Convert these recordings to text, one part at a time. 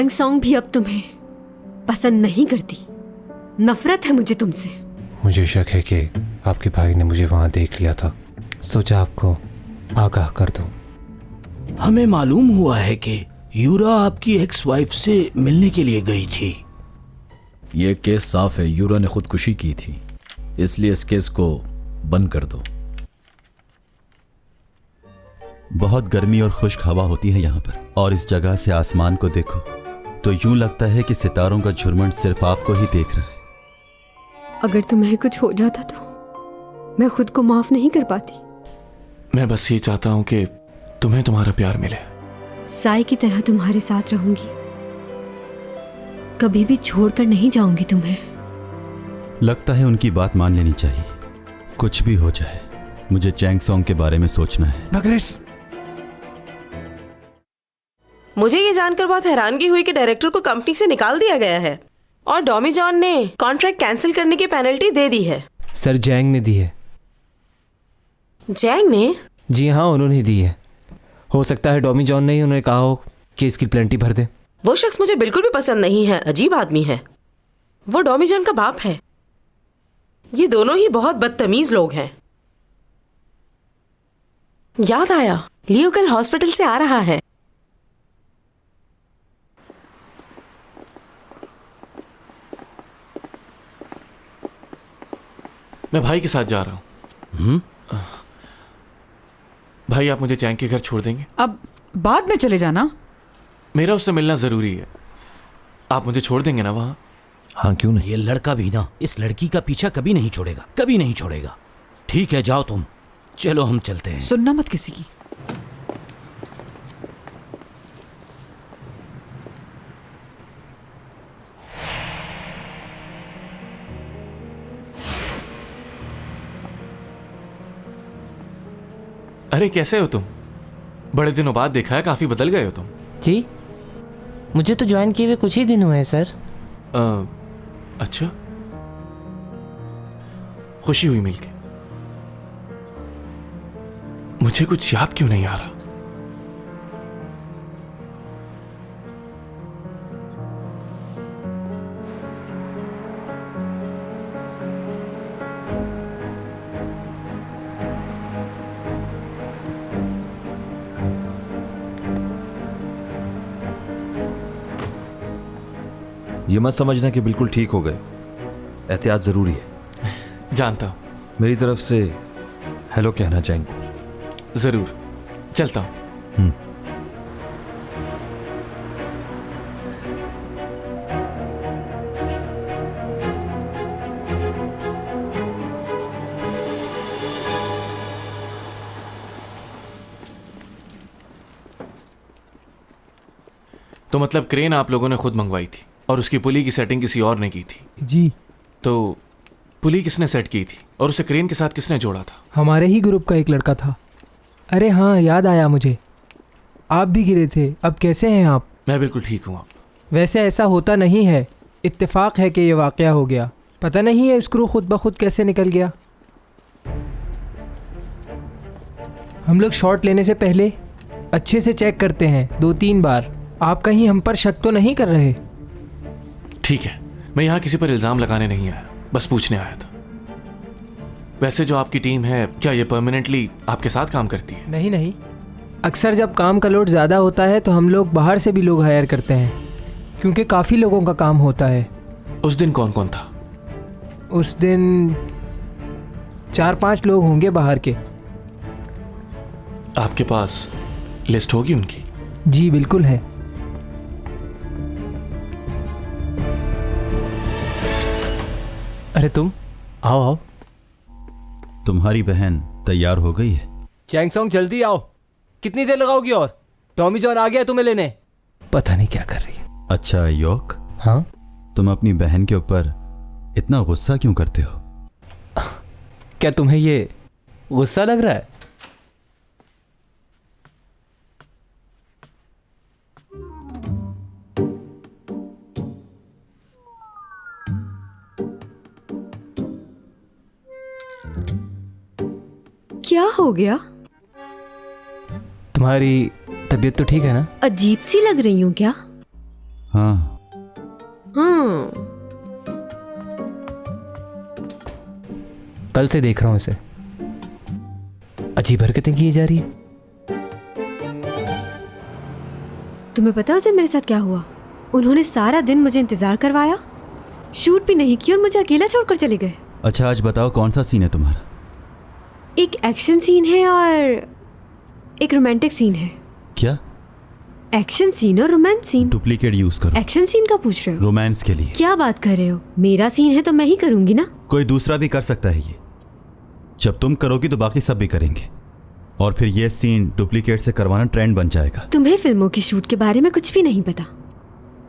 Chang song भी अब तुम्हें पसंद नहीं करती। नफरत है मुझे तुमसे। मुझे शक है कि आपके भाई ने मुझे वहां देख लिया था, सोचा आपको आगाह कर दूं। हमें मालूम हुआ है कि यूरा आपकी एक्स वाइफ से मिलने के लिए गई थी। ये केस साफ है, यूरा ने खुदकुशी की थी, इसलिए इस केस को बंद कर दो। बहुत गर्मी और खुश्क हवा होती है यहाँ पर, और इस जगह से आसमान को देखो तो यूं लगता है कि सितारों का झुरमुट सिर्फ आपको ही देख रहा है। अगर तुम्हें कुछ हो जाता तो मैं खुद को माफ नहीं कर पाती। मैं बस ये चाहता हूं कि तुम्हें तुम्हारा प्यार मिले। साई की तरह तुम्हारे साथ रहूंगी, कभी भी छोड़कर नहीं जाऊंगी तुम्हें। लगता है उनकी बात मान लेनी चाहिए। कुछ भी हो जाए, मुझे चैंग सॉन्ग के बारे में सोचना है। नगरेश, मुझे ये जानकर बहुत हैरानगी हुई कि डायरेक्टर को कंपनी से निकाल दिया गया है और डॉमी जॉन ने कॉन्ट्रैक्ट कैंसिल करने की पेनल्टी दे दी है। सर जैंग ने दी है। जैंग ने? जी हाँ, उन्होंने दी है। हो सकता है डॉमी जॉन ने ही उन्हें कहा हो कि इसकी प्लेंटी भर दे। वो शख्स मुझे बिल्कुल भी पसंद नहीं है, अजीब आदमी है। वो डॉमी जॉन का बाप है। ये दोनों ही बहुत बदतमीज लोग हैं। याद आया, लियो कल हॉस्पिटल से आ रहा है। मैं भाई के साथ जा रहा हूँ। भाई, आप मुझे चैंग के घर छोड़ देंगे? अब बाद में चले जाना। मेरा उससे मिलना जरूरी है। आप मुझे छोड़ देंगे ना वहां? हाँ, क्यों नहीं। ये लड़का भी ना इस लड़की का पीछा कभी नहीं छोड़ेगा, कभी नहीं छोड़ेगा। ठीक है, जाओ तुम। चलो हम चलते हैं। सुनना मत किसी की। अरे कैसे हो तुम? बड़े दिनों बाद देखा है, काफी बदल गए हो तुम। जी, मुझे तो ज्वाइन किए हुए कुछ ही दिन हुए हैं सर। अच्छा, खुशी हुई मिलके। मुझे कुछ याद क्यों नहीं आ रहा? ये मत समझना कि बिल्कुल ठीक हो गए, एहतियात जरूरी है। जानता हूं। मेरी तरफ से हेलो कहना चाहेंगे। जरूर, चलता हूं। तो मतलब क्रेन आप लोगों ने खुद मंगवाई थी और उसकी पुली की सेटिंग किसी और ने की थी? जी। तो पुली किसने सेट की थी और उसे क्रेन के साथ किसने जोड़ा था? हमारे ही ग्रुप का एक लड़का था। अरे हाँ, याद आया मुझे। आप भी गिरे थे। अब कैसे हैं आप? मैं बिल्कुल ठीक हूँ। आप? वैसे ऐसा होता नहीं है, इत्तेफाक है कि ये वाक़या हो गया। पता नहीं है स्क्रू खुद ब खुद कैसे निकल गया। हम लोग शॉट लेने से पहले अच्छे से चेक करते हैं 2-3 बार। आप कहीं हम पर शक तो नहीं कर रहे? ठीक है, मैं यहाँ किसी पर इल्ज़ाम लगाने नहीं आया, बस पूछने आया था। वैसे जो आपकी टीम है, क्या ये परमानेंटली आपके साथ काम करती है? नहीं नहीं, अक्सर जब काम का लोड ज़्यादा होता है तो हम लोग बाहर से भी लोग हायर करते हैं, क्योंकि काफ़ी लोगों का काम होता है। उस दिन कौन कौन था? उस दिन 4-5 लोग होंगे बाहर के। आपके पास लिस्ट होगी उनकी? जी बिल्कुल है। अरे तुम आओ आओ। तुम्हारी बहन तैयार हो गई है? चैंग सॉन्ग जल्दी आओ। कितनी देर लगाओगी और? टॉमी जॉन आ गया तुम्हें लेने। पता नहीं क्या कर रही है। अच्छा योक, हाँ, तुम अपनी बहन के ऊपर इतना गुस्सा क्यों करते हो? क्या तुम्हें ये गुस्सा लग रहा है? क्या हो गया? तुम्हारी तबीयत तो ठीक है ना? अजीब सी लग रही हूँ क्या? हाँ। हाँ। कल से देख रहा हूं इसे, अजीब हरकतें की जा रही है। तुम्हें पता है उस दिन मेरे साथ क्या हुआ? उन्होंने सारा दिन मुझे इंतजार करवाया, शूट भी नहीं किया और मुझे अकेला छोड़कर चले गए। अच्छा आज बताओ कौन सा सीन है तुम्हारा? एक एक्शन सीन है और एक रोमांटिक सीन है। क्या? एक्शन सीन और रोमांस सीन। डुप्लीकेट यूज करो। एक्शन सीन का पूछ रहे हो? रोमांस के लिए। क्या बात कर रहे हो? मेरा सीन है तो मैं ही करूंगी ना। कोई दूसरा भी कर सकता है ये। जब तुम करोगी तो बाकी सब भी करेंगे और फिर ये सीन डुप्लीकेट से करवाना ट्रेंड बन जाएगा। तुम्हें फिल्मों की शूट के बारे में कुछ भी नहीं पता।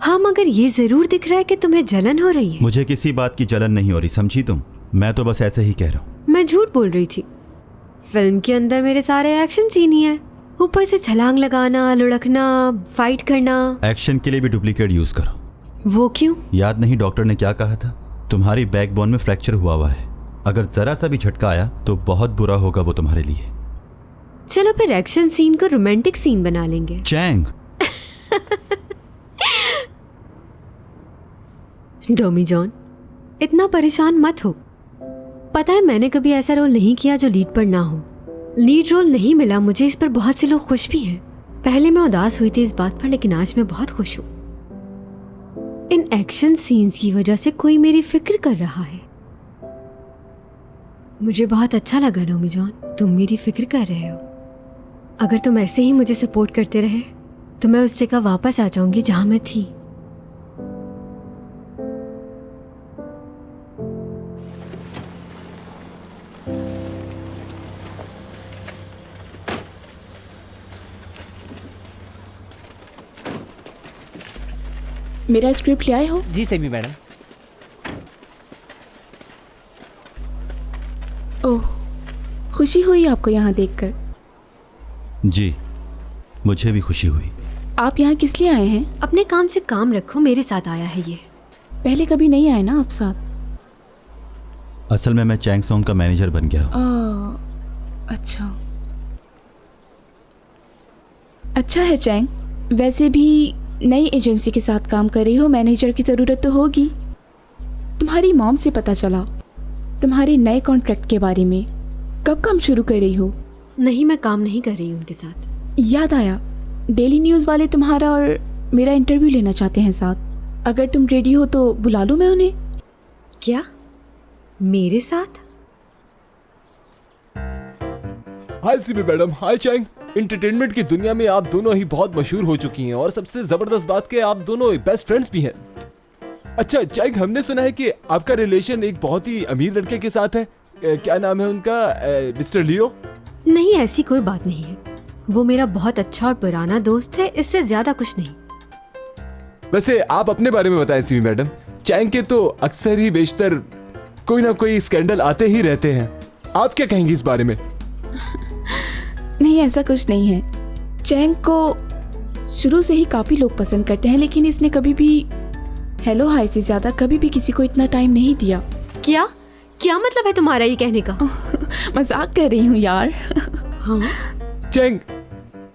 हाँ मगर ये जरूर दिख रहा है कि तुम्हें जलन हो रही है। मुझे किसी बात की जलन नहीं हो रही, समझी तुम? मैं तो बस ऐसे ही कह रहा हूँ। मैं झूठ बोल रही थी। फिल्म के अंदर मेरे सारे एक्शन सीन ही है, ऊपर से छलांग लगाना, लुढ़कना, फाइट करना। एक्शन के लिए भी डुप्लीकेट यूज करो। वो क्यों? याद नहीं डॉक्टर ने क्या कहा था? तुम्हारी बैकबोन में फ्रैक्चर हुआ है, अगर जरा सा भी झटका आया तो बहुत बुरा होगा वो तुम्हारे लिए। चलो फिर एक्शन सीन को रोमांटिक सीन बना लेंगे। चैंग। डोमी जॉन, इतना परेशान मत हो। पता है मैंने कभी ऐसा रोल नहीं किया जो लीड पर ना हो। लीड रोल नहीं मिला मुझे, इस पर बहुत से लोग खुश भी हैं। पहले मैं उदास हुई थी इस बात पर, लेकिन आज मैं बहुत खुश हूँ। इन एक्शन सीन्स की वजह से कोई मेरी फिक्र कर रहा है। मुझे बहुत अच्छा लगा डोमी जॉन, तुम मेरी फिक्र कर रहे हो। अगर तुम ऐसे ही मुझे सपोर्ट करते रहे तो मैं उस जगह वापस आ जाऊंगी जहां मैं थी। मेरा स्क्रिप्ट ले आए हो? G semi madam. ओह, खुशी हुई आपको यहाँ देखकर। जी मुझे भी खुशी हुई। आप यहाँ किस लिए आए हैं? अपने काम से काम रखो, मेरे साथ आया है ये। पहले कभी नहीं आए ना आप साथ? असल में मैं चैंग सॉन्ग का मैनेजर बन गया हूँ। अच्छा अच्छा है चैंग। वैसे भी नई एजेंसी के साथ काम कर रही हो, मैनेजर की ज़रूरत तो होगी। तुम्हारी मॉम से पता चला तुम्हारे नए कॉन्ट्रैक्ट के बारे में। कब काम शुरू कर रही हो? नहीं, मैं काम नहीं कर रही हूँ उनके साथ। याद आया, डेली न्यूज़ वाले तुम्हारा और मेरा इंटरव्यू लेना चाहते हैं साथ। अगर तुम रेडी हो तो बुला लूँ मैं उन्हें। क्या मेरे साथ? हाय सीमी मैडम। हाय चैंग। एंटरटेनमेंट की दुनिया में आप दोनों ही बहुत मशहूर हो चुकी हैं और सबसे जबरदस्त बात कि आप दोनों बेस्ट फ्रेंड्स भी हैं। अच्छा चैंग, हमने सुना है कि आपका रिलेशन एक बहुत ही अमीर लड़के के साथ है। क्या नाम है उनका? मिस्टर लियो? नहीं, ऐसी कोई बात नहीं है। वो मेरा बहुत अच्छा और पुराना दोस्त है, इससे ज्यादा कुछ नहीं। वैसे आप अपने बारे में बताएं सीमी मैडम। चैंग के तो अक्सर ही बेशतर कोई ना कोई स्कैंडल आते ही रहते हैं, आप क्या कहेंगी इस बारे में? नहीं, ऐसा कुछ नहीं है। चैंग को शुरू से ही काफ़ी लोग पसंद करते हैं, लेकिन इसने कभी भी हेलो हाय से ज़्यादा कभी भी किसी को इतना टाइम नहीं दिया। क्या क्या मतलब है तुम्हारा ये कहने का? मजाक कर रही हूँ यार। हाँ चैंग,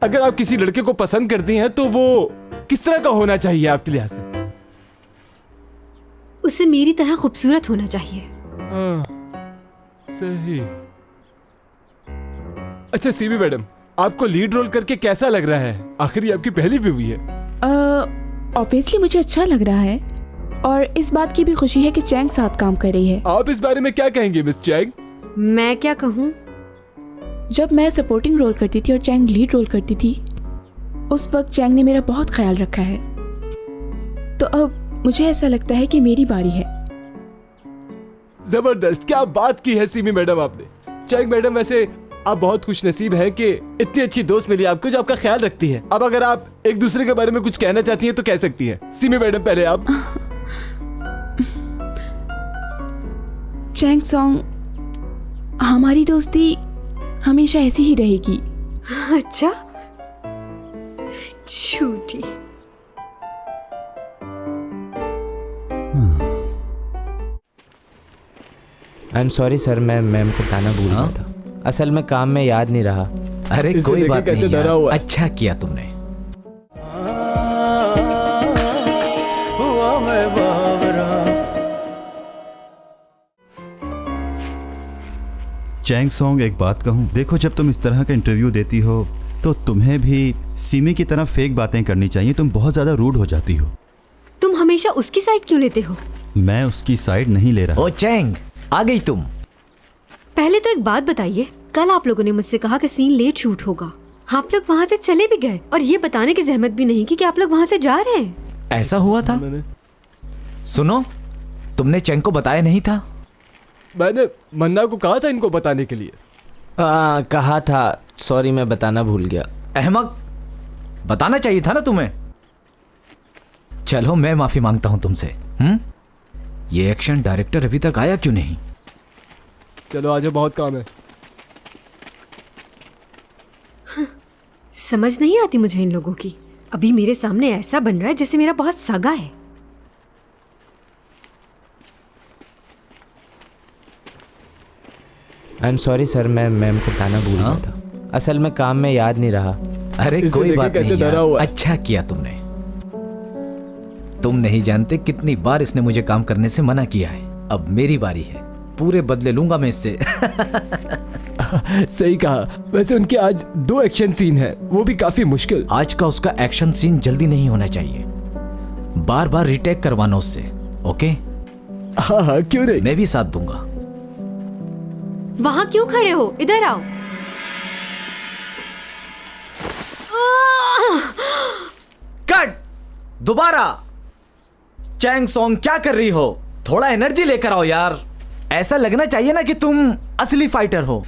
अगर आप किसी लड़के को पसंद करती हैं तो वो किस तरह का होना चाहिए आपके लिहाज से? उसे मेरी तरह खूबसूरत होना चाहिए। हाँ, सही। अच्छा सीमी मैडम, आपको लीड रोल करके कैसा लग रहा है? आखिर ये आपकी पहली मूवी है। ऑब्वियसली मुझे अच्छा लग रहा है और इस बात की भी खुशी है कि चैंग साथ काम कर रही है। आप इस बारे में क्या कहेंगे मिस चैंग? मैं क्या कहूँ? जब मैं सपोर्टिंग रोल करती थी और चैंग लीड रोल करती थी, उस वक्त चैंग ने मेरा बहुत ख्याल रखा है। तो अब मुझे ऐसा लगता है कि मेरी बारी है। जबरदस्त, क्या बात की है सीमी मैडम आपने। चैंग मैडम, वैसे आप बहुत खुश नसीब हैं कि इतनी अच्छी दोस्त मिली आपको जो आपका ख्याल रखती है। अब अगर आप एक दूसरे के बारे में कुछ कहना चाहती हैं तो कह सकती हैं। सीमी मैडम पहले आप। चैंग सॉन्ग, हमारी दोस्ती हमेशा ऐसी ही रहेगी। अच्छा, झूठी। आई एम सॉरी सर, मैं मैम को बताना भूल गया था। असल में काम में याद नहीं रहा। अरे इसे कोई देखे बात कैसे नहीं डरा यार, हुआ है। अच्छा किया तुमने। चैंग सॉन्ग, एक बात कहूँ, देखो जब तुम इस तरह का इंटरव्यू देती हो तो तुम्हें भी सीमी की तरह फेक बातें करनी चाहिए। तुम बहुत ज़्यादा रूड हो जाती हो। तुम हमेशा उसकी साइड क्यों लेते हो? मैं उसकी साइड नहीं ले रहा। ओ चैंग, आ गई तुम। पहले तो एक बात बताइए, कल आप लोगों ने मुझसे कहा कि सीन लेट शूट होगा, आप लोग वहाँ से चले भी गए और ये बताने की जहमत भी नहीं की कि आप लोग वहाँ से जा रहे हैं। ऐसा हुआ था? सुनो, तुमने चैंग को बताया नहीं था? मैंने मन्ना को कहा था इनको बताने के लिए। कहा था, सॉरी मैं बताना भूल गया। अहमक, बताना चाहिए था ना तुम्हें। चलो मैं माफी मांगता हूं तुमसे। ये एक्शन डायरेक्टर अभी तक आया क्यों नहीं? चलो आजा, बहुत काम है। समझ नहीं आती मुझे इन लोगों की। अभी मेरे सामने ऐसा बन रहा है जैसे मेरा बहुत सगा है। आई एम सॉरी सर, मैं मैम को बताना भूल गया था। असल में काम में याद नहीं रहा। अरे कोई बात नहीं यार, अच्छा किया तुमने। तुम नहीं जानते कितनी बार इसने मुझे काम करने से मना किया है। अब मेरी बारी है, पूरे बदले लूंगा मैं इससे। सही कहा। वैसे उनके आज 2 एक्शन सीन है, वो भी काफी मुश्किल। आज का उसका एक्शन सीन जल्दी नहीं होना चाहिए, बार बार रिटेक करवाना उससे। ओके? हाँ, क्यों नहीं, मैं भी साथ दूंगा। वहाँ क्यों खड़े हो, इधर आओ। कट! दोबारा। चैंग सॉन्ग, क्या कर रही हो? थोड़ा एनर्जी लेकर आओ यार। ऐसा लगना चाहिए ना कि तुम असली फाइटर हो।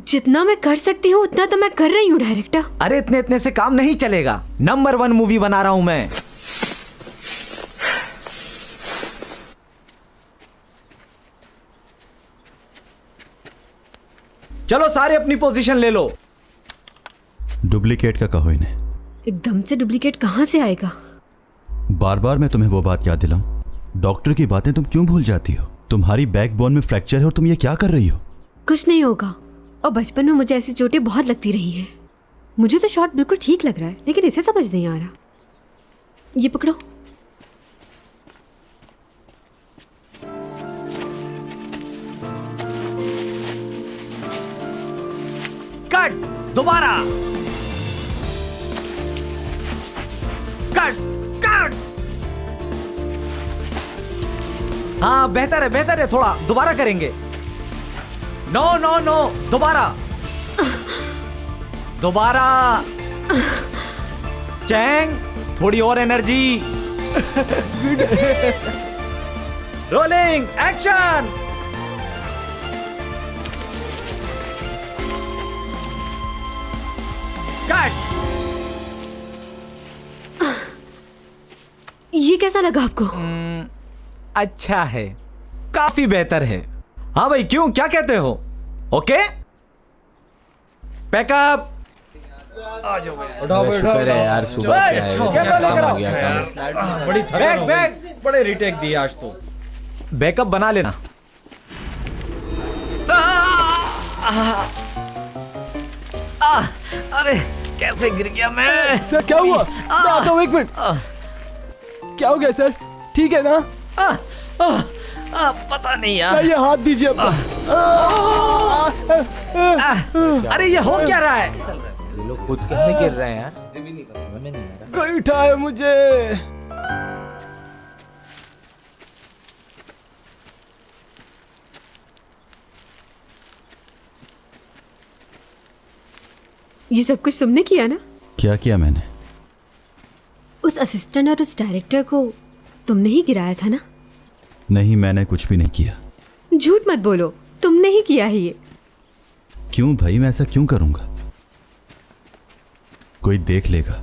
जितना मैं कर सकती हूँ उतना तो मैं कर रही हूँ डायरेक्टर। अरे इतने से काम नहीं चलेगा। नंबर 1 मूवी बना रहा हूं मैं। चलो सारे अपनी पोजीशन ले लो। डुप्लीकेट का कहो इन्हें। एकदम से डुप्लीकेट कहाँ से आएगा? बार बार मैं तुम्हें वो बात याद दिलाऊं? डॉक्टर की बातें तुम क्यों भूल जाती हो? तुम्हारी बैकबोन में फ्रैक्चर है और तुम ये क्या कर रही हो? कुछ नहीं होगा। और बचपन में मुझे ऐसी चोटें बहुत लगती रही हैं। मुझे तो शॉट बिल्कुल ठीक लग रहा है, लेकिन इसे समझ नहीं आ रहा। ये पकड़ो। कट! दोबारा। कट! कट! हाँ, बेहतर है थोड़ा। दोबारा करेंगे। नो नो नो, दोबारा। चैंग, थोड़ी और एनर्जी। Rolling action. कट! ये कैसा लगा आपको? अच्छा है, काफी बेहतर है। हाँ भाई, क्यों, क्या कहते हो? Okay, pack up. शुक्र है यार, सुबह से आए। बैग बड़े रिटेक दिए आज तो। बैकअप बना लेना। अरे कैसे गिर गया मैं? सर क्या हुआ? मैं आता हूँ, 1 मिनट। क्या हो गया सर? ठीक है ना? पता नहीं यार। ये हाथ दीजिए अपना। अरे ये हो क्या रहा है? ये लोग खुद कैसे गिर रहे हैं यार? समझ में नहीं आ रहा। कोई उठाए मुझे। ये सब कुछ तुमने किया ना? क्या किया मैंने? उस असिस्टेंट और उस डायरेक्टर को तुमने ही गिराया था ना? नहीं, मैंने कुछ भी नहीं किया। झूठ मत बोलो, तुमने ही किया है ये। क्यों भाई, मैं ऐसा क्यों करूंगा? कोई देख लेगा।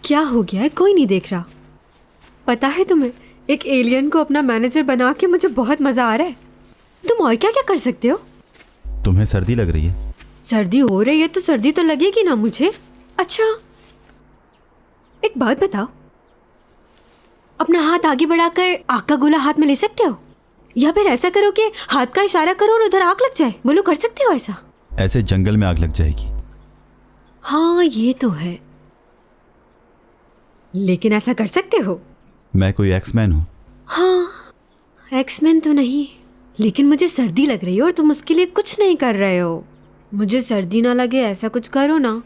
क्या हो गया है? कोई नहीं देख रहा। पता है तुम्हें, एक एलियन को अपना मैनेजर बना के मुझे बहुत मजा आ रहा है। तुम और क्या क्या कर सकते हो? तुम्हें सर्दी लग रही है? सर्दी हो रही है तो सर्दी तो लगेगी ना मुझे। अच्छा, एक बात बताओ, अपना हाथ आगे बढ़ाकर आग का गोला हाथ में ले सकते हो? या फिर ऐसा करो कि हाथ का इशारा करो और उधर आग लग जाए। बोलो, कर सकते हो ऐसा? ऐसे जंगल में आग लग जाएगी। हाँ ये तो है, लेकिन ऐसा कर सकते हो? मैं कोई एक्समैन हूँ? हाँ, एक्समैन तो नहीं, लेकिन मुझे सर्दी लग रही है और तुम उसके लिए कुछ नहीं कर रहे हो। मुझे सर्दी ना लगे ऐसा कुछ करो ना।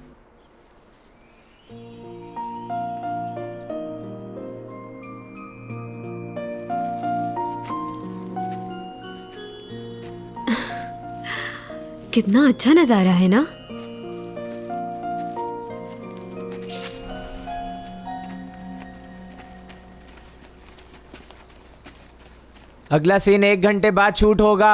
कितना अच्छा नजारा है ना। अगला सीन 1 घंटे बाद शूट होगा।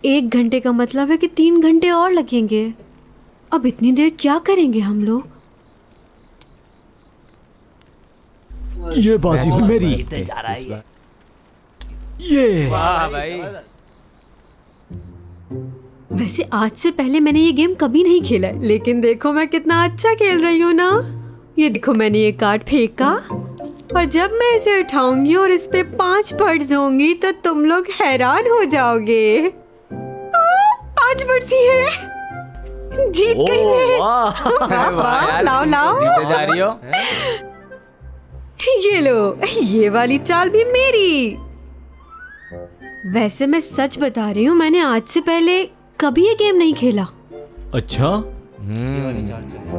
एक घंटे का मतलब है कि 3 घंटे और लगेंगे। अब इतनी देर क्या करेंगे हम लोग? ये बाजी मेरी। ये वाह भाई। वैसे आज से पहले मैंने ये गेम कभी नहीं खेला है, लेकिन देखो मैं कितना अच्छा खेल रही हूँ ना। ये देखो मैंने ये कार्ड फेंका और जब मैं इसे उठाऊंगी और इस पे 5 बर्ड्स होंगी तो तुम लोग हैरान हो जाओगे। 5 बर्ड्स ही है। जीत गई मैं। वाह, लाओ लाओ। जीते जा रही हो। ये लो, ये वाली चाल भी मेरी। वैसे मैं सच बता रही हूँ, मैंने आज से पहले कभी ये गेम नहीं खेला। अच्छा।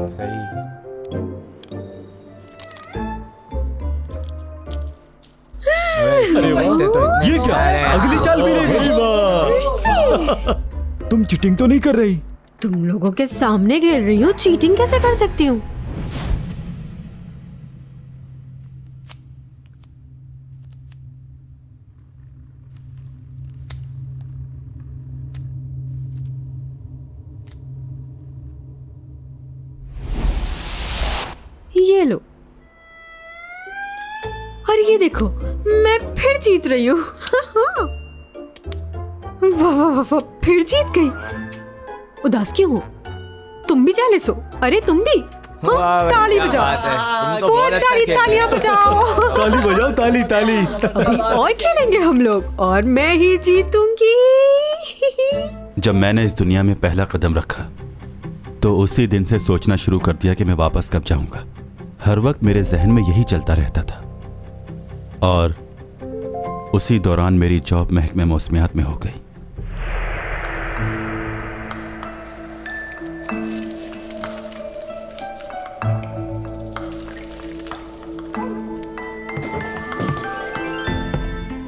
सही। अरे वाह, ये क्या? अगली चाल भी नहीं गई। वाह, तुम चीटिंग तो नहीं कर रही? तुम लोगों के सामने खेल रही हूँ, चीटिंग कैसे कर सकती हूँ? ये लो, और ये देखो मैं फिर जीत रही हूँ। वाह वाह वाह, फिर जीत गई। उदास क्यों हो? तुम भी चालीस हो? अरे तुम भी? हाँ, ताली बजाओ। बहुत सारी तालियां बजाओ। ताली बजाओ, ताली ताली। अभी और खेलेंगे हम लोग और मैं ही जीतूंगी। जब मैंने इस दुनिया में पहला कदम रखा तो उसी दिन से सोचना शुरू कर दिया कि मैं वापस कब जाऊंगा। हर वक्त मेरे जहन में यही चलता रहता था और उसी दौरान मेरी जॉब महकमे मौसमियात में हो गई।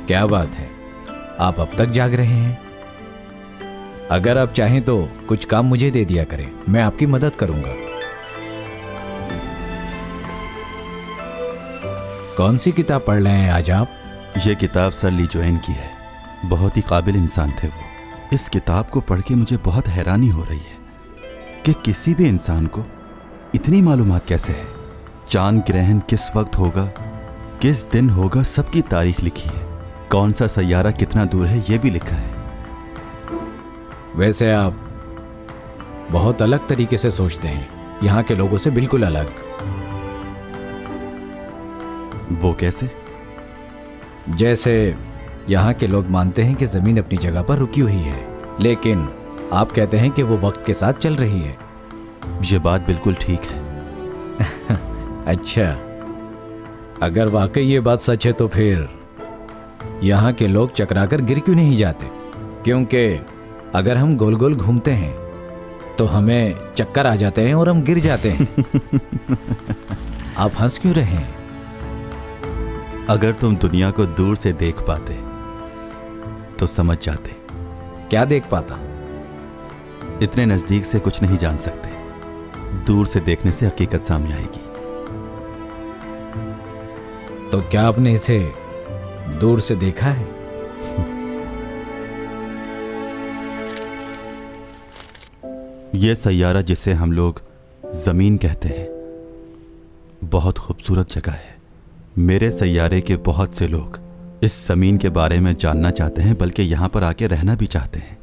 क्या बात है, आप अब तक जाग रहे हैं? अगर आप चाहें तो कुछ काम मुझे दे दिया करें, मैं आपकी मदद करूंगा। कौन सी किताब पढ़ रहे हैं आज आप? ये किताब सर ली जोएन की है। बहुत ही काबिल इंसान थे वो। इस किताब को पढ़ के मुझे बहुत हैरानी हो रही है कि किसी भी इंसान को इतनी मालूमात कैसे है। चांद ग्रहण किस वक्त होगा, किस दिन होगा, सबकी तारीख लिखी है। कौन सा सैयारा कितना दूर है ये भी लिखा है। वैसे आप बहुत अलग तरीके से सोचते हैं, यहाँ के लोगों से बिल्कुल अलग। वो कैसे? जैसे यहाँ के लोग मानते हैं कि जमीन अपनी जगह पर रुकी हुई है, लेकिन आप कहते हैं कि वो वक्त के साथ चल रही है। ये बात बिल्कुल ठीक है। अच्छा, अगर वाकई ये बात सच है तो फिर यहाँ के लोग चकराकर गिर क्यों नहीं जाते? क्योंकि अगर हम गोल गोल घूमते हैं तो हमें चक्कर आ जाते हैं और हम गिर जाते हैं। आप हंस क्यों रहे हैं? अगर तुम दुनिया को दूर से देख पाते तो समझ जाते। क्या देख पाता? इतने नजदीक से कुछ नहीं जान सकते, दूर से देखने से हकीकत सामने आएगी। तो क्या आपने इसे दूर से देखा है? यह सैयारा जिसे हम लोग जमीन कहते हैं बहुत खूबसूरत जगह है। मेरे सैयारे के बहुत से लोग इस जमीन के बारे में जानना चाहते हैं, बल्कि यहां पर आके रहना भी चाहते हैं।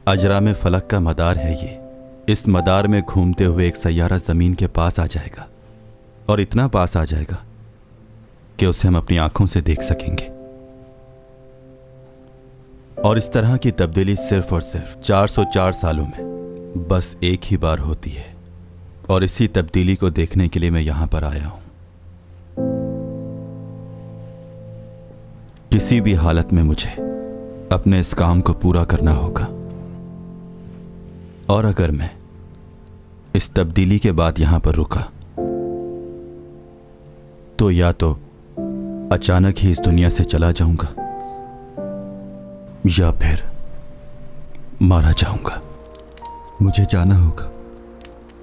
अजरा में फलक का मदार है ये। इस मदार में घूमते हुए एक सैयारा जमीन के पास आ जाएगा और इतना पास आ जाएगा कि उसे हम अपनी आंखों से देख सकेंगे। और इस तरह की तब्दीली सिर्फ और सिर्फ 404 सालों में बस एक ही बार होती है। और इसी तब्दीली को देखने के लिए मैं यहां पर आया हूं। किसी भी हालत में मुझे अपने इस काम को पूरा करना होगा, और अगर मैं इस तब्दीली के बाद यहां पर रुका तो या तो अचानक ही इस दुनिया से चला जाऊंगा या फिर मारा जाऊंगा। मुझे जाना होगा।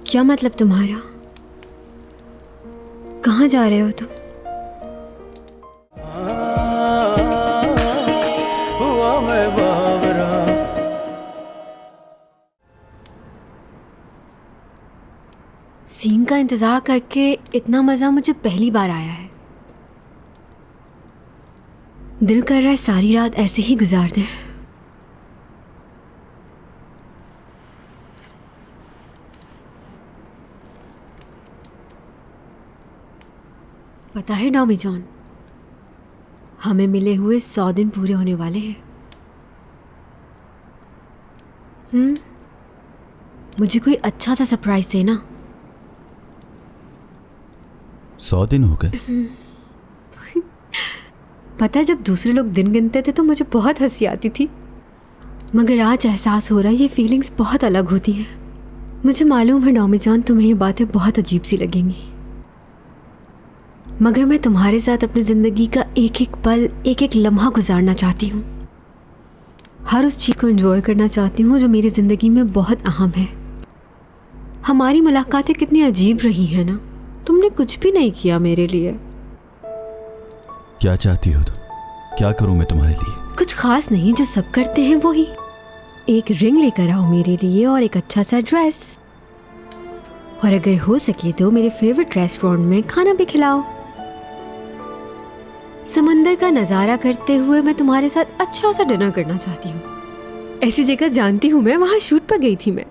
क्या मतलब तुम्हारा? कहाँ जा रहे हो तुम? सीन का इंतजार करके इतना मजा मुझे पहली बार आया है। दिल कर रहा है सारी रात ऐसे ही गुजार दें। पता है डॉमी जॉन, हमें मिले हुए 100 दिन पूरे होने वाले हैं। मुझे कोई अच्छा सा सरप्राइज देना। 100 दिन हो गए? पता है, जब दूसरे लोग दिन गिनते थे तो मुझे बहुत हंसी आती थी, मगर आज एहसास हो रहा है ये फीलिंग्स बहुत अलग होती हैं। मुझे मालूम है डॉमी जॉन, तुम्हें ये बातें बहुत अजीब सी लगेंगी, मगर मैं तुम्हारे साथ अपनी ज़िंदगी का एक एक पल, एक एक लम्हा गुजारना चाहती हूँ। हर उस चीज़ को एंजॉय करना चाहती हूँ जो मेरी ज़िंदगी में बहुत अहम है। हमारी मुलाकातें कितनी अजीब रही हैं ना। तुमने कुछ भी नहीं किया मेरे लिए। क्या चाहती हो तुम? क्या करूं मैं तुम्हारे लिए? कुछ खास नहीं, जो सब करते हैं वो ही। एक रिंग लेकर आओ मेरे लिए और एक अच्छा सा ड्रेस, और अगर हो सके तो मेरे फेवरेट रेस्टोरेंट में खाना भी खिलाओ। समंदर का नज़ारा करते हुए मैं तुम्हारे साथ अच्छा सा डिनर करना चाहती हूँ। ऐसी जगह जानती हूँ मैं, वहाँ शूट पर गई थी मैं।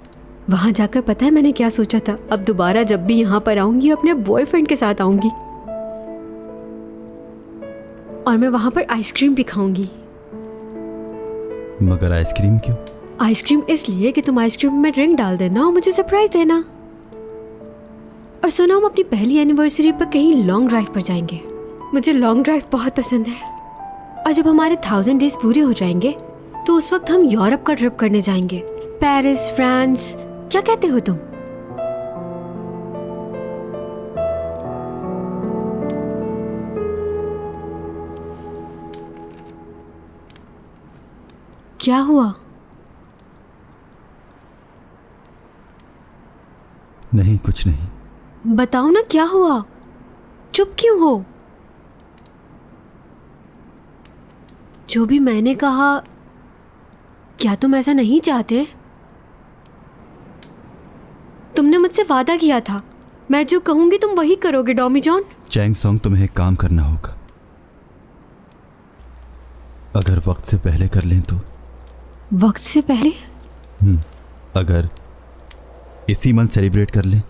वहाँ जाकर पता है मैंने क्या सोचा था? अब दोबारा जब भी यहाँ पर आऊंगी अपने बॉयफ्रेंड के साथ आऊंगी, और मैं वहाँ पर आइसक्रीम भी खाऊंगी। मगर आइसक्रीम क्यों? आइसक्रीम इसलिए कि तुम आइसक्रीम में रिंग डाल देना और मुझे सरप्राइज देना। और सुनो, हम अपनी पहली एनिवर्सरी पर कहीं लॉन्ग ड्राइव पर जाएंगे। मुझे लॉन्ग ड्राइव बहुत पसंद है। और जब हमारे 1000 डेज पूरे हो जाएंगे तो उस वक्त हम यूरोप का ट्रिप करने जाएंगे, पेरिस, फ्रांस। क्या कहते हो तुम? क्या हुआ? नहीं, कुछ नहीं। बताओ ना क्या हुआ? चुप क्यों हो? जो भी मैंने कहा, क्या तुम ऐसा नहीं चाहते? तुमने मुझसे वादा किया था, मैं जो कहूंगी तुम वही करोगे डॉमी जॉन। चैंग सॉन्ग, तुम्हें एक काम करना होगा। अगर वक्त से पहले कर लें तो? वक्त से पहले? अगर इसी मंथ सेलिब्रेट कर लें,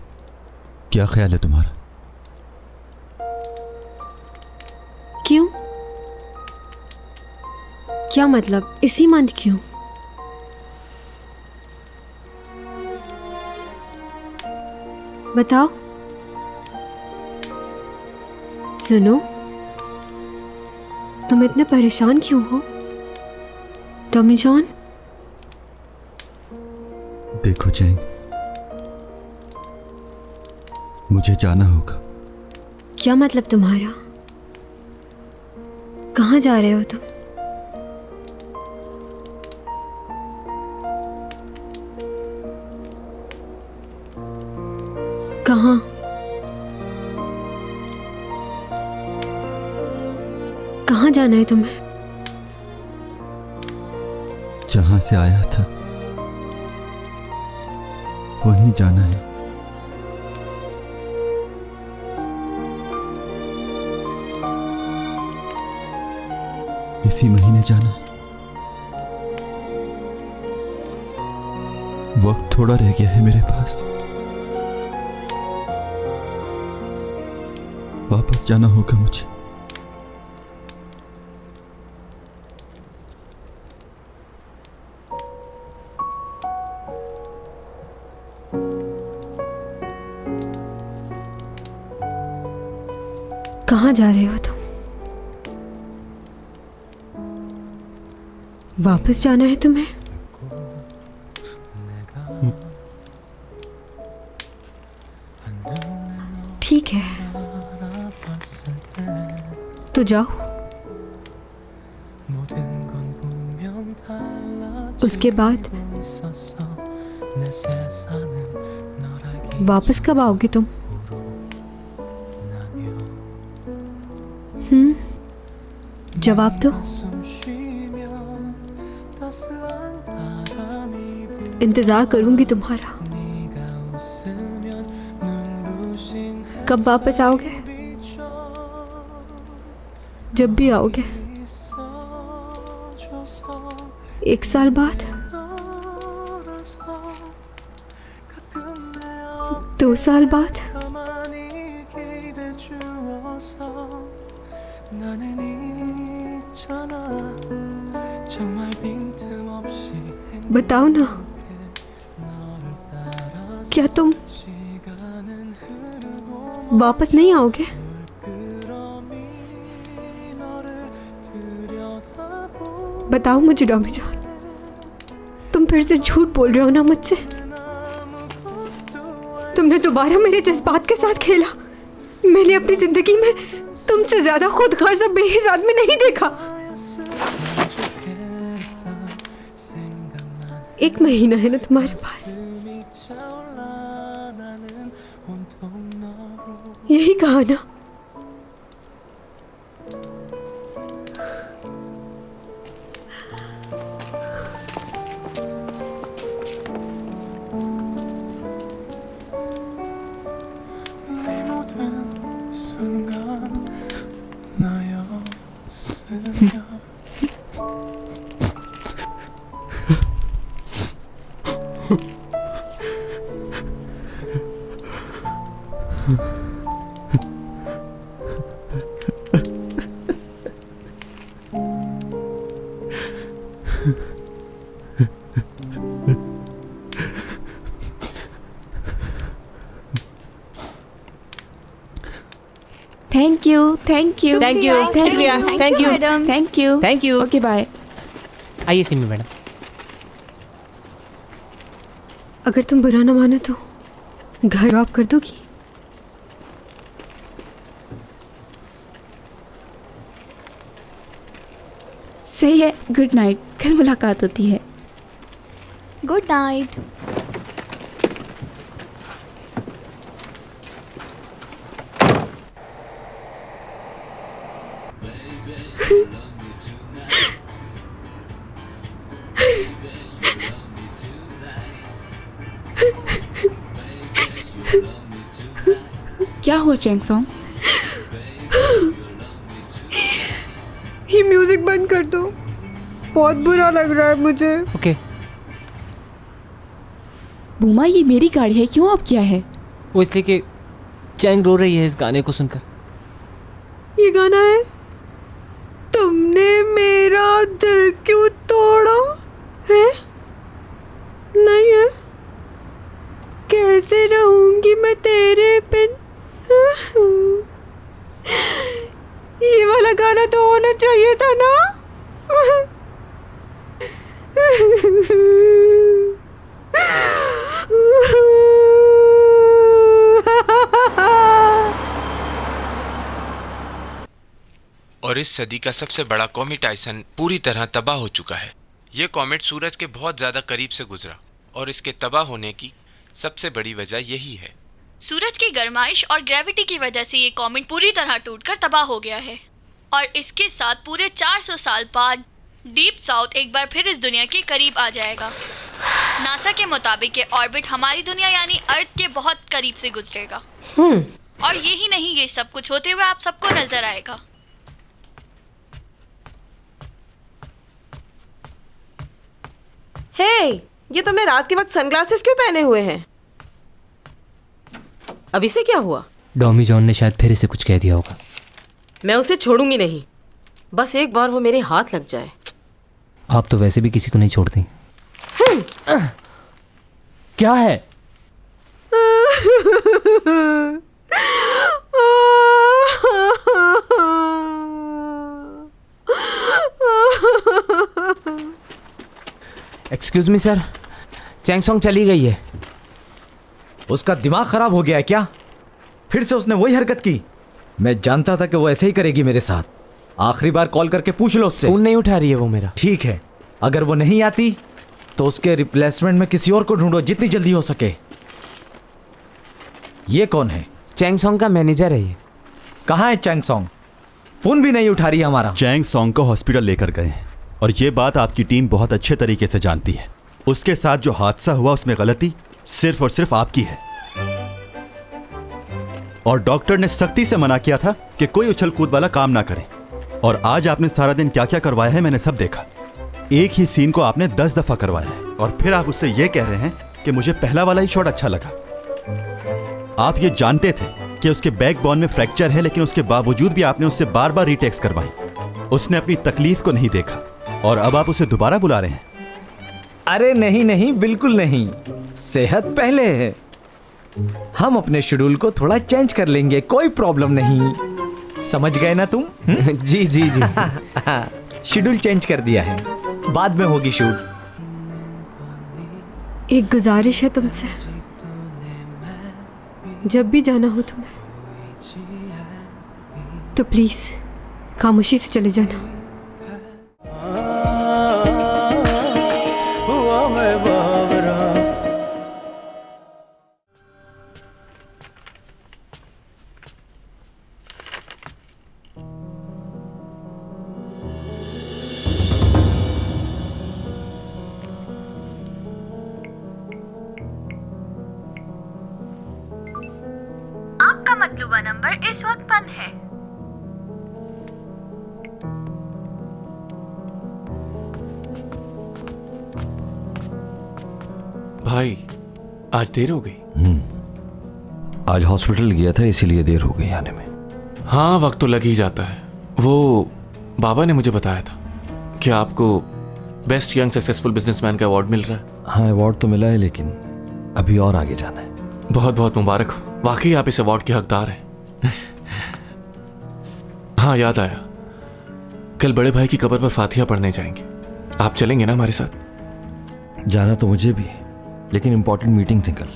क्या ख्याल है तुम्हारा? क्यों? क्या मतलब इसी मंथ क्यों? बताओ। सुनो, तुम इतने परेशान क्यों हो टॉमी जॉन? देखो चैंग, मुझे जाना होगा। क्या मतलब तुम्हारा? कहाँ जा रहे हो तुम? कहाँ? कहाँ जाना है तुम्हें? जहां से आया था वहीं जाना है। इसी महीने जाना। वक्त थोड़ा रह गया है मेरे पास। वापस जाना होगा मुझे। कहाँ जा रहे हो तुम? वापस जाना है तुम्हें? ठीक है, तो जाओ। उसके बाद वापस कब आओगे तुम? जवाब दो। इंतजार करूंगी तुम्हारा। कब वापस आओगे? जब भी आओगे। 1 साल बाद? 2 साल बाद? बताओ ना, क्या तुम वापस नहीं आओगे? बताओ मुझे डॉमी जॉन, तुम फिर से झूठ बोल रहे हो ना मुझसे? तुमने दोबारा मेरे जज्बात के साथ खेला। मैंने अपनी जिंदगी में तुमसे ज्यादा खुद गर्ज और बेहिस आदमी नहीं देखा। 1 महीना है ना तुम्हारे पास, यही कहा ना? Thank you, thank you, thank you, शुक्रिया, thank you, thank you, thank you. Okay bye. आइए सिमी मैडम। अगर तुम बुरा ना मानो तो घर ड्रॉप कर दोगी? सही है, गुड नाइट, कल मुलाकात होती है। Good night. क्या हुआ चैंग सॉन्ग? ये म्यूजिक बंद कर दो, बहुत बुरा लग रहा है मुझे। ओके। बूमा, ये मेरी गाड़ी है, क्यों ऑफ किया है? वो इसलिए कि चैंग रो रही है इस गाने को सुनकर। ये गाना है? तुमने मेरा दिल क्यों तोड़ा है? नहीं है? कैसे रहूंगी मैं तेरे बिन? ये वाला गाना तो होना चाहिए था ना? और इस सदी का सबसे बड़ा कॉमेट टाइसन पूरी तरह तबाह हो चुका है। यह कॉमेट सूरज के बहुत ज़्यादा करीब से गुजरा और इसके तबाह होने की सबसे बड़ी वजह यही है। सूरज की गर्माइश और ग्रेविटी की वजह से ये कॉमेट पूरी तरह टूटकर तबाह हो गया है और इसके साथ पूरे 400 साल बाद डीप साउथ एक बार फिर इस दुनिया के करीब आ जाएगा। नासा के मुताबिक ये ऑर्बिट हमारी दुनिया यानी अर्थ के बहुत करीब से गुजरेगा। और यही नहीं, ये सब कुछ होते हुए आप सबको नजर आएगा। हे, ये तुमने रात के वक्त सनग्लासेस क्यों पहने हुए हैं? अभी से क्या हुआ? डॉमी जॉन ने शायद फिर इसे कुछ कह दिया होगा। मैं उसे छोड़ूंगी नहीं, बस एक बार वो मेरे हाथ लग जाए। आप तो वैसे भी किसी को नहीं छोड़ती। क्या है? Excuse me sir, Chang Song चली गई है। उसका दिमाग खराब हो गया है क्या? फिर से उसने वही हरकत की। मैं जानता था कि वो ऐसे ही करेगी मेरे साथ। आखिरी बार कॉल करके पूछ लो उससे। फोन नहीं उठा रही है वो मेरा। ठीक है, अगर वो नहीं आती तो उसके रिप्लेसमेंट में किसी और को ढूंढो जितनी जल्दी हो सके। ये कौन है? चैंग सॉन्ग का मैनेजर है ये। कहाँ है चैंग सॉन्ग? फोन भी नहीं उठा रही है हमारा। चैंग सॉन्ग को हॉस्पिटल लेकर गए हैं और ये बात आपकी टीम बहुत अच्छे तरीके से जानती है। उसके साथ जो हादसा हुआ उसमें गलती सिर्फ और सिर्फ आपकी है और डॉक्टर ने सख्ती से मना किया था कि कोई उछल कूद वाला काम ना करें। और आज आपने सारा दिन क्या क्या करवाया है मैंने सब देखा। एक ही सीन को आपने 10 दफा करवाया है और फिर आप उससे ये कह रहे हैं कि मुझे पहला वाला ही शॉट अच्छा लगा। आप ये जानते थे कि उसके बैकबोन में फ्रैक्चर है, लेकिन उसके बावजूद भी आपने उससे बार बार रीटेक्स करवाई। उसने अपनी तकलीफ को नहीं देखा और अब आप उसे दोबारा बुला रहे हैं। अरे नहीं नहीं, बिल्कुल नहीं। सेहत पहले है। हम अपने शेड्यूल को थोड़ा चेंज कर लेंगे, कोई प्रॉब्लम नहीं। समझ गए ना तुम? जी जी जी। शेड्यूल चेंज कर दिया है, बाद में होगी शूट। एक गुजारिश है तुमसे, जब भी जाना हो तुम्हें तो प्लीज खामोशी से चले जाना। आपका मतलूबा नंबर इस वक्त बंद है। भाई आज देर हो गई। आज हॉस्पिटल गया था इसीलिए देर हो गई आने में। हाँ, वक्त तो लग ही जाता है। वो बाबा ने मुझे बताया था कि आपको बेस्ट यंग सक्सेसफुल बिजनेसमैन का अवार्ड मिल रहा है। हाँ, अवार्ड तो मिला है लेकिन अभी और आगे जाना है। बहुत बहुत मुबारक हो, वाकई आप इस अवार्ड के हकदार हैं। हाँ, याद आया, कल बड़े भाई की कब्र पर फातिहा पढ़ने जाएंगे। आप चलेंगे ना हमारे साथ? जाना तो मुझे भी है, लेकिन इंपॉर्टेंट मीटिंग थी कल।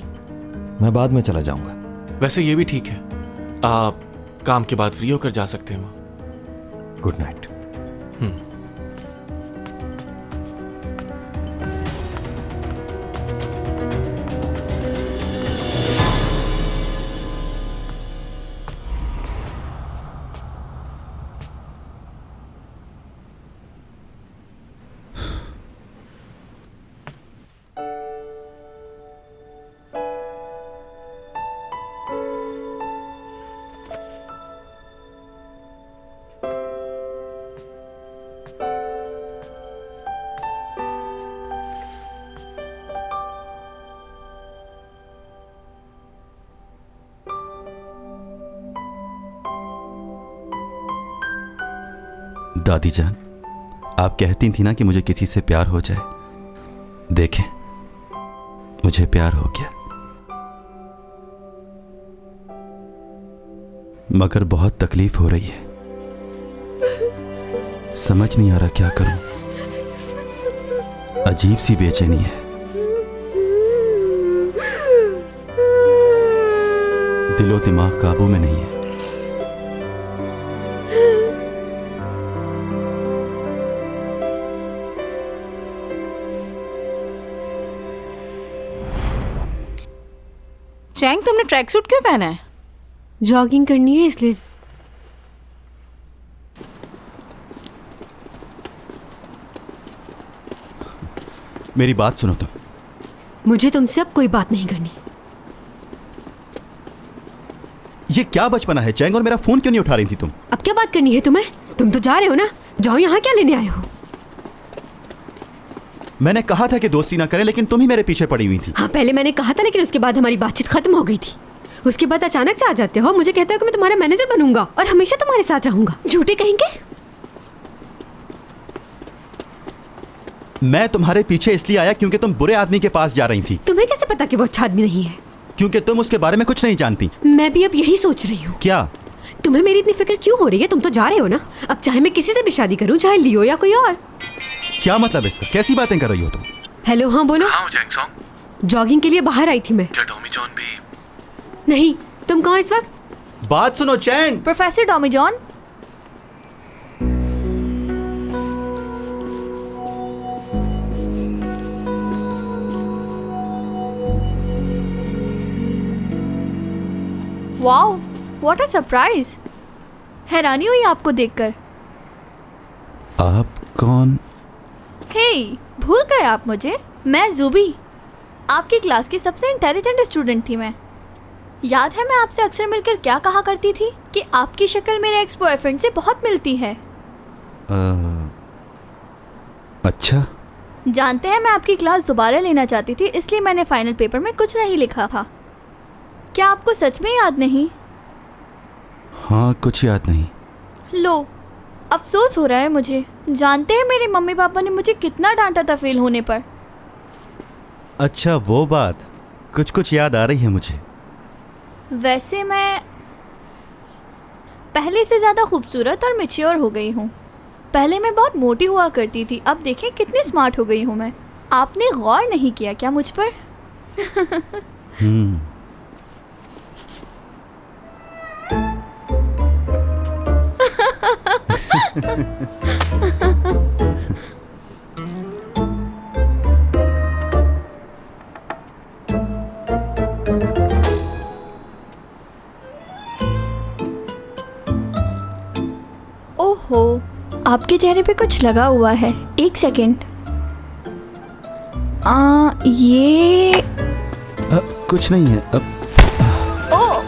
मैं बाद में चला जाऊंगा। वैसे ये भी ठीक है, आप काम के बाद फ्री होकर जा सकते हैं वहाँ। Good night. दादी जान, आप कहती थी ना कि मुझे किसी से प्यार हो जाए। देखें, मुझे प्यार हो गया, मगर बहुत तकलीफ हो रही है। समझ नहीं आ रहा क्या करूं। अजीब सी बेचैनी है। दिलो दिमाग काबू में नहीं है। चैंग, तुमने ट्रैक सूट क्यों पहना है? जॉगिंग करनी है इसलिए। मेरी बात सुनो तुम। मुझे तुमसे अब कोई बात नहीं करनी। ये क्या बचपना है चैंग, और मेरा फोन क्यों नहीं उठा रही थी तुम? अब क्या बात करनी है तुम्हें? तुम तो जा रहे हो ना, जाओ। यहाँ क्या लेने आए हो? मैंने कहा था कि दोस्ती ना करें, लेकिन तुम ही मेरे पीछे पड़ी हुई थी। हाँ, पहले मैंने कहा था, लेकिन उसके बाद हमारी बातचीत खत्म हो गई थी। उसके बाद अचानक से आ जाते हो, मुझे कहते हो कि मैं तुम्हारा मैनेजर बनूंगा और हमेशा तुम्हारे साथ रहूंगा। झूठे कहेंगे। मैं तुम्हारे पीछे इसलिए आया क्योंकि तुम बुरे आदमी के पास जा रही थी। तुम्हें कैसे पता कि वो अच्छा आदमी नहीं है? क्योंकि तुम उसके बारे में कुछ नहीं जानती। मैं भी अब यही सोच रही हूँ। क्या? तुम्हें मेरी इतनी फिक्र क्यों हो रही है? तुम तो जा रहे हो ना। अब चाहे मैं किसी से भी शादी करूँ, चाहे लियो या कोई और। क्या मतलब इसका? कैसी बातें कर रही हो तुम? हेलो, हाँ बोलो। हाँ चैंग सॉन्ग। जॉगिंग के लिए बाहर आई थी मैं। क्या टॉमी जॉन भी? नहीं, तुम कहाँ इस वक्त? बात सुनो Chang. Professor Tommy John. Wow, what a surprise. हैरानी हुई आपको देखकर। आप कौन? हे, भूल गए आप मुझे? मैं ज़ुबी, आपकी क्लास की सबसे इंटेलिजेंट स्टूडेंट थी मैं। याद है मैं आपसे अक्सर मिलकर क्या कहा करती थी कि आपकी शक्ल मेरे एक्स बॉयफ्रेंड से बहुत मिलती है। अच्छा। जानते हैं मैं आपकी क्लास दोबारा लेना चाहती थी, इसलिए मैंने फाइनल पेपर में कुछ नहीं लिखा था। क्या आपको सच में याद नहीं? हाँ, कुछ याद नहीं। लो, अफसोस हो रहा है मुझे। जानते हैं मेरे मम्मी पापा ने मुझे कितना डांटा था फेल होने पर। अच्छा, वो बात कुछ कुछ याद आ रही है मुझे। वैसे मैं पहले से ज़्यादा खूबसूरत और मैच्योर हो गई हूँ। पहले मैं बहुत मोटी हुआ करती थी, अब देखें कितनी स्मार्ट हो गई हूँ मैं। आपने गौर नहीं किया क्या मुझ पर? ओहो, आपके चेहरे पे कुछ लगा हुआ है। एक सेकेंड। ये कुछ नहीं है। ओ,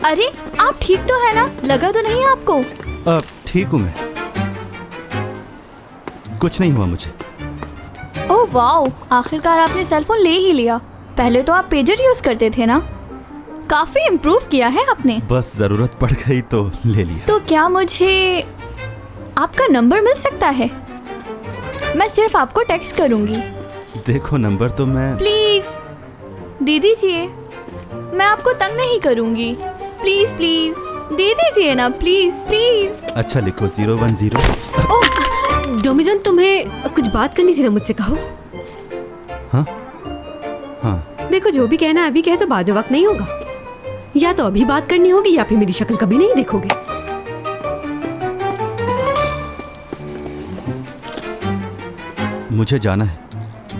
अरे आप ठीक तो है ना? लगा तो नहीं आपको? अब ठीक हूँ मैं, कुछ नहीं हुआ मुझे। ओह वाओ, आखिरकार आपने सेलफोन ले ही लिया। पहले तो आप पेजर यूज करते थे ना? काफी इम्प्रूव किया है आपने। बस जरूरत पड़ गई तो ले लिया। तो क्या मुझे आपका नंबर मिल सकता है? मैं सिर्फ आपको टेक्स्ट करूंगी। देखो, नंबर तो मैं प्लीज दे दीजिए, मैं आपको तंग नहीं करूंगी। प्लीज प्लीज दे दीजिए ना, प्लीज प्लीज। अच्छा लिखो 010। ओह टॉमी जॉन, तुम्हें कुछ बात करनी थी ना मुझसे, कहो। हाँ हाँ। देखो, जो भी कहना है अभी कहे तो बाद में वक्त नहीं होगा। या तो अभी बात करनी होगी या फिर मेरी शक्ल कभी नहीं देखोगे। मुझे जाना है,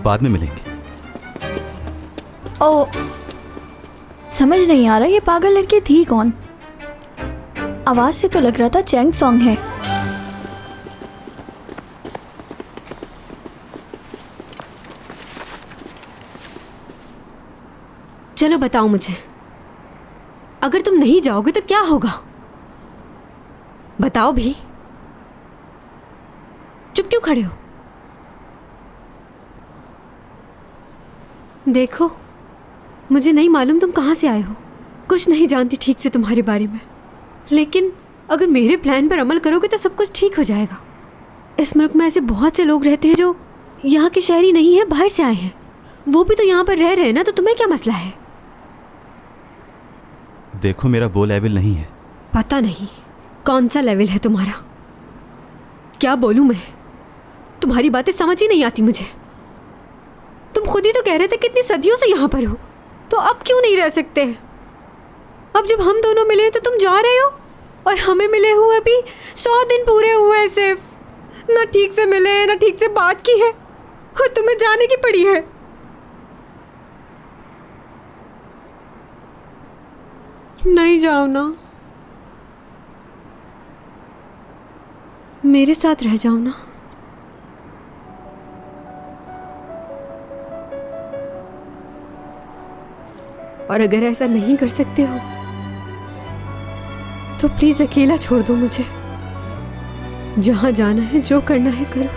बाद में मिलेंगे। ओ, समझ नहीं आ रहा ये पागल लड़की थी कौन? आवाज से तो लग रहा था चैंग सॉन्ग है। चलो बताओ मुझे, अगर तुम नहीं जाओगे तो क्या होगा? बताओ भी। चुप क्यों खड़े हो? देखो, मुझे नहीं मालूम तुम कहाँ से आए हो, कुछ नहीं जानती ठीक से तुम्हारे बारे में, लेकिन अगर मेरे प्लान पर अमल करोगे तो सब कुछ ठीक हो जाएगा। इस मुल्क में ऐसे बहुत से लोग रहते हैं जो यहाँ के शहरी नहीं हैं, बाहर से आए हैं। वो भी तो यहाँ पर रह रहे हैं ना, तो तुम्हें क्या मसला है? देखो, मेरा वो लेवल नहीं है। पता नहीं कौन सा लेवल है तुम्हारा। क्या बोलूं मैं, तुम्हारी बातें समझ ही नहीं आती मुझे। तुम खुद ही तो कह रहे थे कितनी सदियों से यहाँ पर हो, तो अब क्यों नहीं रह सकते? अब जब हम दोनों मिले तो तुम जा रहे हो, और हमें मिले हुए भी 100 दिन पूरे हुए सिर्फ। ना ठीक से मिले, ना ठीक से बात की है, और तुम्हें जाने की पड़ी है। नहीं जाओ ना, मेरे साथ रह जाओ ना। और अगर ऐसा नहीं कर सकते हो तो प्लीज अकेला छोड़ दो मुझे। जहां जाना है, जो करना है करो।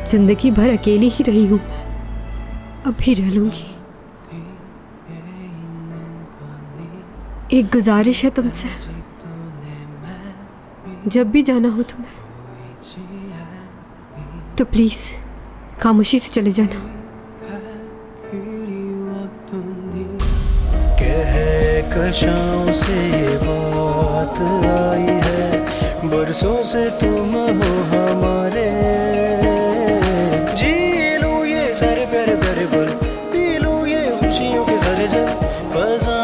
जिंदगी भर अकेली ही रही हूं मैं, अब भी रह लूंगी। एक गुजारिश है तुमसे, जब भी जाना हो तुम्हें तो प्लीज खामोशी से चले जाना। कशाओं से बात आई है, बरसों से तुम हो हमारे खुशियों के सर्जन फजा